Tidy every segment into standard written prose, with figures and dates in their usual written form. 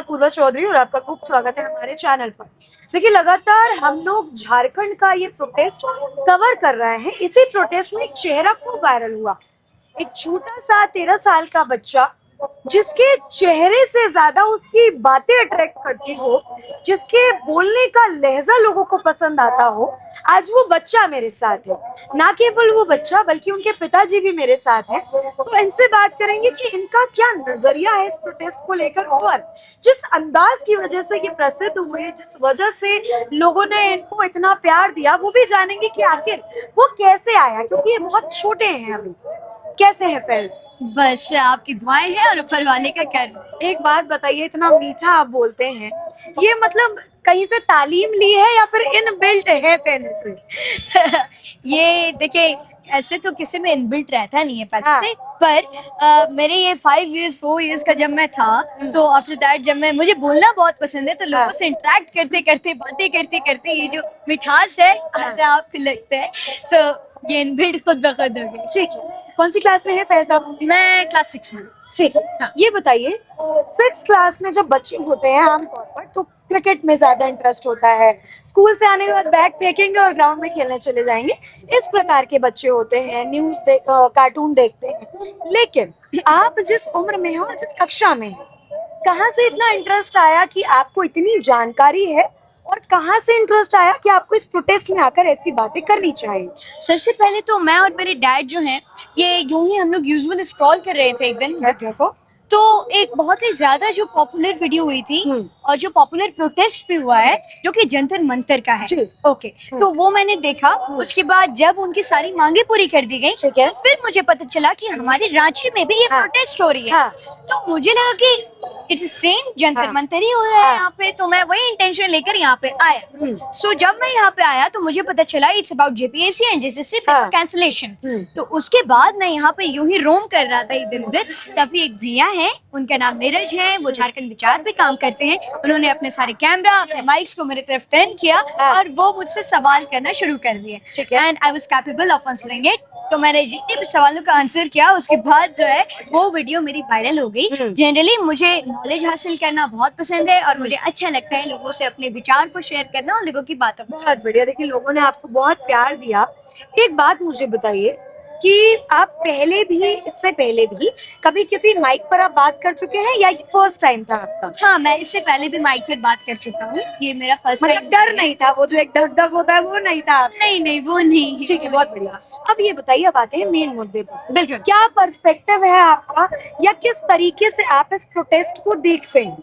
पूर्वा चौधरी और आपका खूब स्वागत है हमारे चैनल पर। देखिए, लगातार हम लोग झारखंड का ये प्रोटेस्ट कवर कर रहे हैं। इसी प्रोटेस्ट में एक चेहरा खूब वायरल हुआ। एक छोटा सा 13 साल का बच्चा, जिसके चेहरे से ज्यादा उसकी बातें अट्रैक्ट करती हो, जिसके बोलने का लहजा लोगों को पसंद आता हो। आज वो बच्चा मेरे साथ है। ना केवल वो बच्चा बल्कि उनके पिताजी भी मेरे साथ हैं। तो इनसे बात करेंगे कि इनका क्या नजरिया है इस प्रोटेस्ट को लेकर, और जिस अंदाज की वजह से ये प्रसिद्ध हुए, जिस वजह से लोगों ने इनको इतना प्यार दिया, वो भी जानेंगे कि आखिर वो कैसे आया, क्योंकि ये बहुत छोटे हैं अभी। कैसे हैं फैज? बस आपकी दुआएं हैं और ऊपर वाले का कर। एक बात बताइए, इतना मीठा आप बोलते हैं, ये मतलब कहीं से तालीम ली है या फिर इनबिल्ट है पहले से? ये देखिए, ऐसे तो किसी में इनबिल्ट रहता नहीं है पहले हाँ। से। पर मेरे ये 4 इयर्स का जब मैं था, तो आफ्टर दैट जब मुझे बोलना बहुत पसंद है, तो लोगों से इंटरेक्ट करते करते बातें करते करते ये जो मिठास है ऐसे आपको लगता है, तो ये इनबिल्ट खुद ब खुद हो गई। ठीक है। कौन सी क्लास में है फैज आप? मैं क्लास 6 में। ठीक है। हाँ। ये बताइए, 6 क्लास में जब बच्चे होते हैं आमतौर पर तो क्रिकेट में ज्यादा इंटरेस्ट होता है। स्कूल से आने के बाद बैग फेंकेंगे और ग्राउंड में खेलने चले जाएंगे। इस प्रकार के बच्चे होते हैं, कार्टून देखते हैं। लेकिन आप जिस उम्र में हैं और जिस कक्षा में हैं, कहाँ से इतना इंटरेस्ट आया कि आपको इतनी जानकारी है, और कहाँ से इंटरेस्ट आया कि आपको इस प्रोटेस्ट में आकर ऐसी बातें करनी चाहिए? सबसे पहले तो मैं और मेरे डैड जो हैं, ये यूं ही हम लोग यूजुअली स्क्रॉल कर रहे थे एक दिन वीडियो को, तो एक बहुत ही ज्यादा जो पॉपुलर वीडियो हुई थी और जो पॉपुलर प्रोटेस्ट भी हुआ है, जो कि जंतर मंतर का है। ओके, तो वो मैंने देखा। उसके बाद जब उनकी सारी मांगे पूरी कर दी गई, तो फिर मुझे पता चला कि हमारे रांची में भी ये प्रोटेस्ट हो रही है। तो मुझे लगा कि इट्स सेम जंतर मंतर ही हो रहा है यहाँ पे, तो मैं वही इंटेंशन लेकर यहाँ पे आया। सो जब मैं यहाँ पे आया तो मुझे पता चला it's about JPSC and JSSC paper cancellation. तो उसके बाद मैं यहाँ पे यूं ही रोम कर रहा था इधर उधर, तभी एक भैया हैं, उनका नाम नीरज है, वो झारखंड विचार पे काम करते हैं। उन्होंने अपने सारे कैमरा, अपने माइक्स को मेरी तरफ टर्न किया और वो मुझसे सवाल करना शुरू कर दिए, and I was capable of answering it. तो मैंने जितने भी सवालों का आंसर किया, उसके बाद जो है वो वीडियो मेरी वायरल हो गई। जनरली मुझे नॉलेज हासिल करना बहुत पसंद है और मुझे अच्छा लगता है लोगों से अपने विचार को शेयर करना और लोगों की बातों को। बहुत बढ़िया। देखिए, लोगों ने आपको बहुत प्यार दिया। एक बात मुझे बताइए कि आप इससे पहले भी कभी किसी माइक पर आप बात कर चुके हैं या ये फर्स्ट टाइम था आपका? हाँ, मैं इससे पहले भी माइक पर बात कर चुका हूँ, ये मेरा फर्स्ट टाइम। मतलब डर नहीं था, वो जो एक धक धक होता है वो नहीं था? नहीं नहीं, वो नहीं। ठीक है, बहुत बढ़िया। अब ये बताइए, अब आते हैं मेन मुद्दे पर। बिल्कुल। क्या पर्सपेक्टिव है आपका, या किस तरीके से आप इस प्रोटेस्ट को देखते हैं?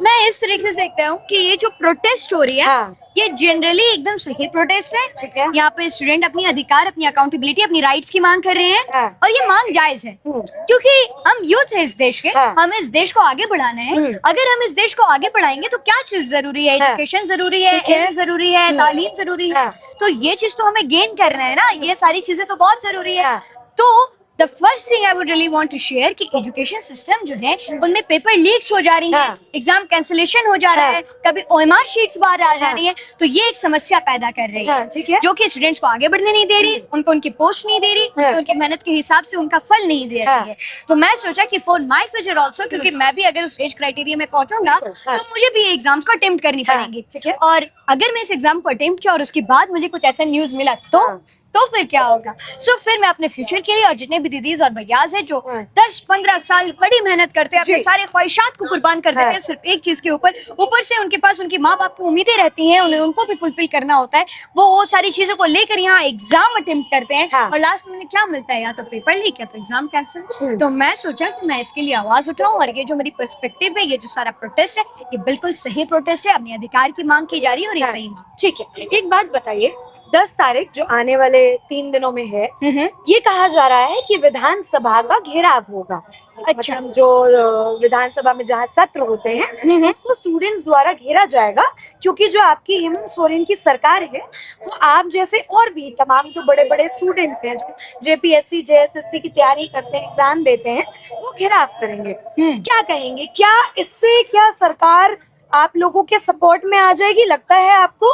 मैं इस तरीके से देखता हूँ कि ये जो प्रोटेस्ट हो रही है, ये जनरली एकदम सही प्रोटेस्ट है। यहाँ पे स्टूडेंट अपनी अधिकार, अपनी अकाउंटेबिलिटी, अपनी राइट्स की मांग कर रहे हैं, और ये मांग जायज है, क्योंकि हम यूथ है इस देश के। हमें इस देश को आगे बढ़ाना है। अगर हम इस देश को आगे बढ़ाएंगे तो क्या चीज जरूरी है? एजुकेशन जरूरी है, एयर जरूरी है, तालीम जरूरी है। तो ये चीज तो हमें गेन करना है ना, ये सारी चीजें तो बहुत जरूरी है। तो the first thing I would really want to share कि एजुकेशन सिस्टम जो है, उनमें पेपर लीक्स हो जा रही हैं, एग्जाम कैंसिलेशन हो जा रहा है, कभी ओएमआर शीट्स बाहर आ जा रही हैं। तो ये एक समस्या पैदा कर रही है, जो कि स्टूडेंट्स को आगे बढ़ने नहीं दे रही, उनको उनकी पोस्ट नहीं दे रही, उनकी मेहनत के हिसाब से उनका फल नहीं दे रही है। तो मैं सोचा कि फॉर माई फ्यूचर ऑल्सो, क्योंकि मैं भी अगर उस एज क्राइटेरिया में पहुंचूंगा तो मुझे भी एग्जाम्स को अटेम्प्ट करनी पड़ेंगी। और अगर मैं इस एग्जाम को अटेम्प्ट किया और उसके बाद मुझे कुछ ऐसा न्यूज मिला तो फिर क्या होगा? सो फिर मैं अपने फ्यूचर के लिए, और जितने भी दीदीज और भैयाज हैं जो 10-15 साल बड़ी मेहनत करते हैं, अपने सारे ख्वाहिशात को कुर्बान कर देते हैं सिर्फ एक चीज के ऊपर से उनके पास उनकी माँ बाप की उम्मीदें रहती हैं, उन्हें उनको भी फुलफिल करना होता है। वो सारी चीजों को लेकर यहाँ एग्जाम अटेम्प्ट करते हैं, और लास्ट में उन्हें क्या मिलता है? या तो पेपर लीक या तो एग्जाम कैंसिल। तो मैं सोचा कि मैं इसके लिए आवाज उठाऊं, और ये जो मेरी पर्सपेक्टिव है, ये जो सारा प्रोटेस्ट है, ये बिल्कुल सही प्रोटेस्ट है। अपने अधिकार की मांग की जा रही है और ये सही मांग। ठीक है। एक बात बताइए, 10 तारीख जो आने वाले 3 दिनों में है, ये कहा जा रहा है कि विधानसभा का घेराव होगा। अच्छा। मतलब जो विधानसभा में जहाँ सत्र होते हैं, उसको स्टूडेंट्स द्वारा घेरा जाएगा, क्योंकि जो आपकी हेमंत सोरेन की सरकार है, वो आप जैसे और भी तमाम जो बड़े बड़े स्टूडेंट्स हैं, जो जेपीएससी जेएसएससी की तैयारी करते हैं, एग्जाम देते हैं, वो घेराव करेंगे। क्या कहेंगे? क्या इससे क्या सरकार आप लोगों के सपोर्ट में आ जाएगी, लगता है आपको?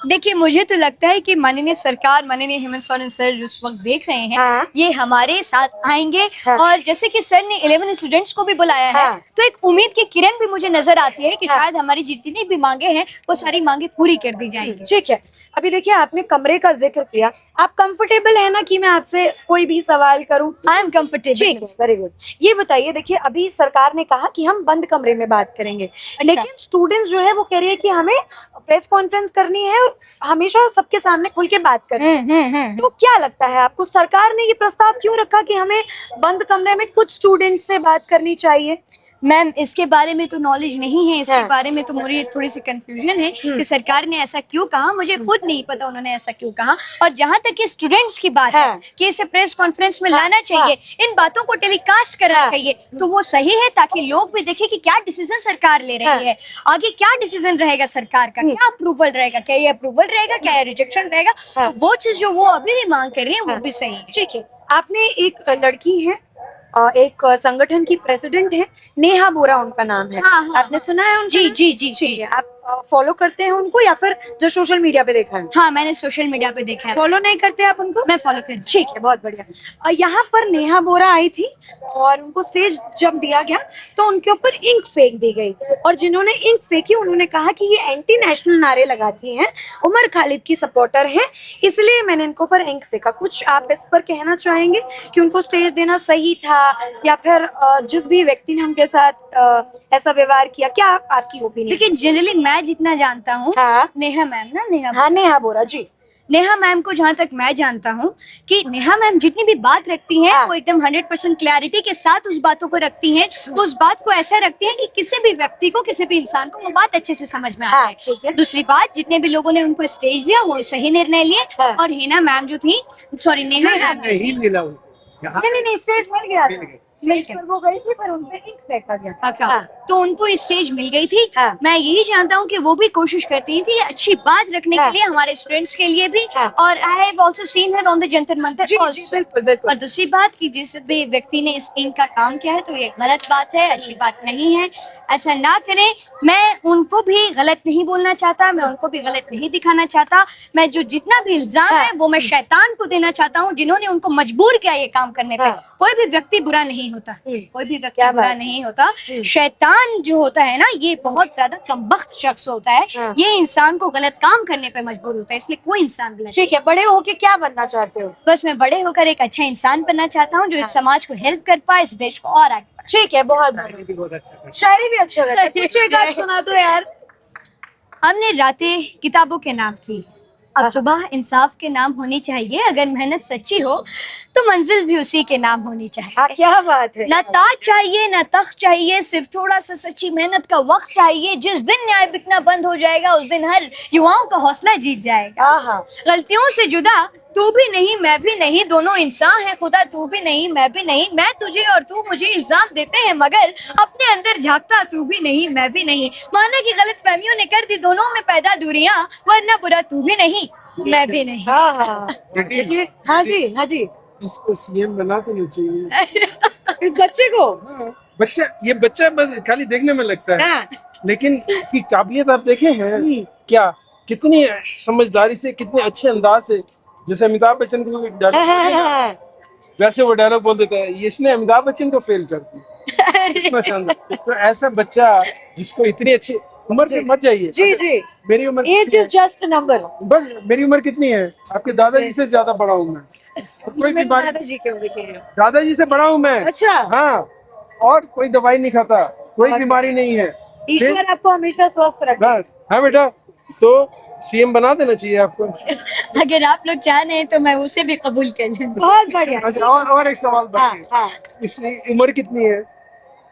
देखिए मुझे तो लगता है कि माननीय सरकार, माननीय हेमंत सोरेन सर जो इस वक्त देख रहे हैं, हाँ। ये हमारे साथ आएंगे। हाँ। और जैसे कि सर ने 11 स्टूडेंट्स को भी बुलाया है, हाँ। तो एक उम्मीद की किरण भी मुझे नजर आती है कि हाँ। शायद हमारी जितनी भी मांगे हैं वो सारी मांगे पूरी कर दी जाएंगी। ठीक है, अभी देखिए आपने कमरे का जिक्र किया, आप कंफर्टेबल है ना कि मैं आपसे कोई भी सवाल करूं? I am comfortable. ठीक है, वेरी गुड। ये बताइए, देखिए अभी सरकार ने कहा कि हम बंद कमरे में बात करेंगे, लेकिन स्टूडेंट्स जो है वो कह रही है कि हमें प्रेस कॉन्फ्रेंस करनी है और हमेशा सबके सामने खुल के बात करनी है। तो क्या लगता है आपको, सरकार ने ये प्रस्ताव क्यों रखा कि हमें बंद कमरे में कुछ स्टूडेंट्स से बात करनी चाहिए? मैम इसके बारे में तो नॉलेज नहीं है, इसके हाँ। बारे में तो मुझे थोड़ी सी कंफ्यूजन है कि सरकार ने ऐसा क्यों कहा, मुझे खुद नहीं पता उन्होंने ऐसा क्यों कहा। और जहाँ तक ये स्टूडेंट्स की बात हाँ। है कि इसे प्रेस कॉन्फ्रेंस में लाना चाहिए, इन बातों को टेलीकास्ट करना चाहिए, तो वो सही है ताकि लोग भी देखें कि क्या डिसीजन सरकार ले रही है, आगे क्या डिसीजन रहेगा सरकार का, क्या अप्रूवल रहेगा, क्या ये अप्रूवल रहेगा, क्या ये रिजेक्शन रहेगा। तो वो चीज जो वो अभी भी मांग कर रही है वो भी सही है। ठीक है, आपने एक लड़की है, एक संगठन की प्रेसिडेंट है, नेहा बोरा उनका नाम है। हाँ, हाँ, आपने सुना है उनका? जी जी जी ठीक है, आप फॉलो करते हैं उनको या फिर जो सोशल मीडिया पे देखा है? हाँ, मैंने सोशल मीडिया पे देखा है। फॉलो नहीं करते आप उनको? मैं फॉलो करती हूँ। ठीक है, बहुत बढ़िया। यहाँ पर नेहा बोरा आई थी और उनको स्टेज जब दिया गया तो उनके ऊपर इंक फेंक दी गई, और जिन्होंने इंक फेंकी उन्होंने कहा कि ये एंटी नेशनल नारे लगाती हैं, उमर खालिद की सपोर्टर है, इसलिए मैंने इनको ऊपर इंक फेंका। कुछ आप इस पर कहना चाहेंगे कि उनको स्टेज देना सही था या फिर जिस भी व्यक्ति ने उनके साथ ऐसा व्यवहार किया, क्या आपकी ओपिनियन? देखिए जनरली मैं जितना जानता हूँ, हाँ। नेहा मैम ना, हाँ, नेहा बोरा जी, नेहा मैम को जहाँ तक मैं जानता हूँ कि नेहा मैम जितनी भी बात रखती हैं हाँ। वो एकदम 100% क्लैरिटी के साथ उस बातों को रखती हैं। वो उस बात को ऐसा रखती हैं कि किसी भी व्यक्ति को, किसी भी इंसान को वो बात अच्छे से समझ में हाँ, आती ठीक है। है। दूसरी बात, जितने भी लोगों ने उनको स्टेज दिया वो सही निर्णय लिए। हाँ। और हिना मैम जो थी, सॉरी नेहा मैम जो थी, नहीं, स्टेज मिल गया था। मिल स्टेज पर वो गई थी पर उनपे इंक फेंका गया। अच्छा, हाँ। तो उनको स्टेज मिल गई थी। हाँ। मैं यही जानता हूँ कि वो भी कोशिश करती थी अच्छी बात रखने हाँ। के लिए, हमारे स्टूडेंट्स के लिए भी। हाँ। और I have also seen her on the Jantar Mantar ji, also. बिल्कुल, बिल्कुल। और दूसरी बात कि जिस भी व्यक्ति ने इस इंक का काम किया है तो ये गलत बात है, अच्छी बात नहीं है, ऐसा ना करें। मैं उनको भी गलत नहीं बोलना चाहता, मैं उनको भी गलत नहीं दिखाना चाहता। मैं जो जितना भी इल्जाम हाँ। है वो मैं शैतान को देना चाहता हूँ जिन्होंने उनको मजबूर किया ये काम करने पे। हाँ। कोई भी व्यक्ति बुरा नहीं होता, कोई भी व्यक्ति क्या बुरा बात? नहीं होता। शैतान जो होता है ना, ये बहुत ज्यादा कमबख्त शख्स होता है। हाँ। ये इंसान को गलत काम करने पे मजबूर होता है, इसलिए कोई इंसान गलत। ठीक है, बड़े होके क्या बनना चाहते हो? बस मैं बड़े होकर एक अच्छा इंसान बनना चाहता हूँ जो इस समाज को हेल्प कर पाए, इस देश को और आगे बढ़ाए। ठीक है, बहुत शायरी भी अच्छा लगता है। कुछ एक आध सुना दो यार। हमने रातें किताबों के नाम की, अब सुबह इंसाफ के नाम होनी चाहिए। अगर मेहनत सच्ची हो तो मंजिल भी उसी के नाम होनी चाहिए। हाँ, क्या बात है। ना ताज चाहिए ना तख्त चाहिए, सिर्फ थोड़ा सा सच्ची मेहनत का वक्त चाहिए। जिस दिन न्याय बिकना बंद हो जाएगा उस दिन हर युवाओं का हौसला जीत जाएगा। हाँ। गलतियों से जुदा तू भी नहीं मैं भी नहीं, दोनों इंसान है खुदा, तू भी नहीं मैं भी नहीं। मैं तुझे और तू मुझे इल्जाम देते हैं मगर अपने अंदर झांकता तू भी नहीं मैं भी नहीं। माना कि गलत फहमियों ने कर दी दोनों में पैदा दूरियां, वरना बुरा तू भी नहीं मैं भी नहीं। हाँ जी, हाँ जी। इसको सीएम बना देना चाहिए। इस बच्चे को? ये बच्चा बस खाली देखने में लगता है, हाँ। लेकिन इसकी काबिलियत आप देखे हैं क्या, कितनी समझदारी से, कितने अच्छे अंदाज से, जैसे अमिताभ बच्चन को डायलॉग वैसे वो डायलॉग बोल देता है, इसने अमिताभ बच्चन को फेल कर दिया। इतना शानदार। तो ऐसा बच्चा जिसको इतनी अच्छी उम्र पे मत जाइए। जी जी, मेरी उम्र age is just a number. बस मेरी उम्र कितनी है? आपके दादाजी से ज्यादा बड़ा हूँ मैं। कोई बीमारी, दादाजी के होंगे कह रहे हो? दादाजी से बड़ा हूँ मैं। अच्छा। हाँ, और कोई दवाई नहीं खाता, कोई बीमारी नहीं है। ईश्वर आपको हमेशा स्वस्थ रखे। बस। हाँ बेटा, तो सीएम बना देना चाहिए आपको। अगर आप लोग चाह रहे हैं तो मैं उसे भी कबूल कर लूंगी। बहुत बढ़िया। अच्छा, और एक सवाल बाकी। हाँ। इसकी उम्र कितनी है?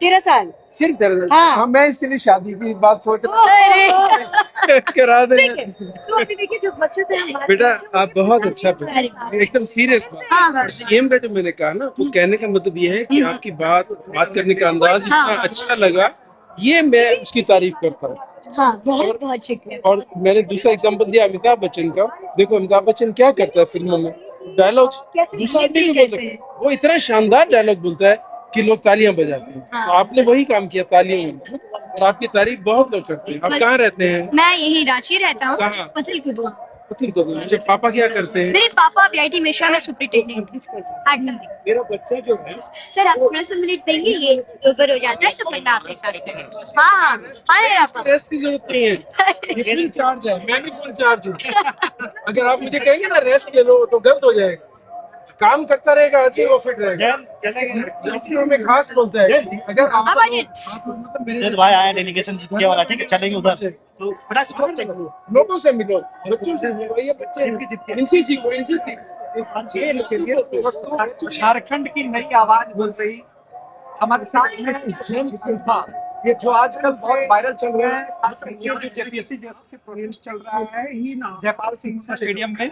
13 साल। सिर्फ 13 साल। हाँ। हाँ, मैं इसके लिए शादी की बात सोच रहा अरे हूँ। करा दे। ठीक है, तो अभी देखिए जिस बच्चे से हम बात बेटा कर रहे हैं, आप बहुत अच्छा अरे। एकदम सीरियस हाँ। बात। और सीएम का जो मैंने कहा ना, वो कहने का मतलब ये है कि आपकी बात करने का अंदाज इतना हाँ। अच्छा लगा, ये मैं उसकी तारीफ करता हूँ। हाँ, बहुत बहुत शुक्रिया। और मैंने दूसरा एग्जांपल दिया अमिताभ बच्चन का। देखो अमिताभ बच्चन क्या करता है फिल्मों में, डायलॉग कैसे दूसरा delivery आदमी भी बोल करते सकता हैं। है। वो इतना शानदार डायलॉग बोलता है कि लोग तालियां बजाते हैं। हाँ, तो आपने वही काम किया, तालियां। और आपकी तारीफ बहुत लोग करते हैं। आप बस- कहाँ रहते हैं? मैं यही रांची रहता हूँ, कहाँ? पथल कुदवा। अच्छा, पापा क्या करते हैं? मेरे पापा वीआईटी मिश्रा में सुपरिटेंडेंट एडमिन थे। मेरा बच्चा जो है सर आप थोड़ा सा मिनट देंगे, ये ओवर हो जाता है तो फिर मैं आपके साथ हाँ हाँ हाँ पापा। रेस्ट की जरूरत नहीं है, ये फुल चार्ज है, मैं भी फुल चार्ज हूँ। अगर आप मुझे कहेंगे ना रेस्ट ले लो तो गलत हो जाएगा, काम करता रहेगा आदमी वो फिट रहेगा। इसलिए हमें खास बोलता है अगर आप आ जाइए। ये तो भाई आया डेलीगेशन जीतने वाला, ठीक है चलेंगे उधर तो फटाक से खोल चलो। लोगों से मिलो, बच्चों से मिलो, ये बच्चे इनसे सीखो, इनसे सीखो। झारखंड की नई आवाज बोल रही हमारे साथ में जेम सिन्हा, ये जो आजकल बहुत वायरल चल रहा है, खास करके जो जेपीएससी जैसे प्रोजेक्ट चल रहा है जयपाल सिंह स्टेडियम में,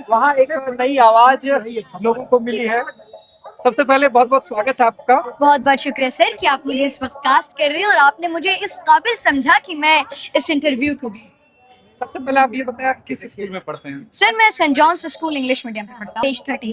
वहाँ एक नई आवाज लोगों को मिली है। सबसे पहले बहुत बहुत स्वागत है आपका। बहुत बहुत शुक्रिया सर कि आप मुझे इस वक्त कास्ट कर रहे हैं और आपने मुझे इस काबिल समझा कि मैं इस इंटरव्यू को दूं। सबसे पहले आप ये बताया किस स्कूल में पढ़ते हैं? सर मैं Saint John's school English medium में पढ़ता हूँ, एज 30।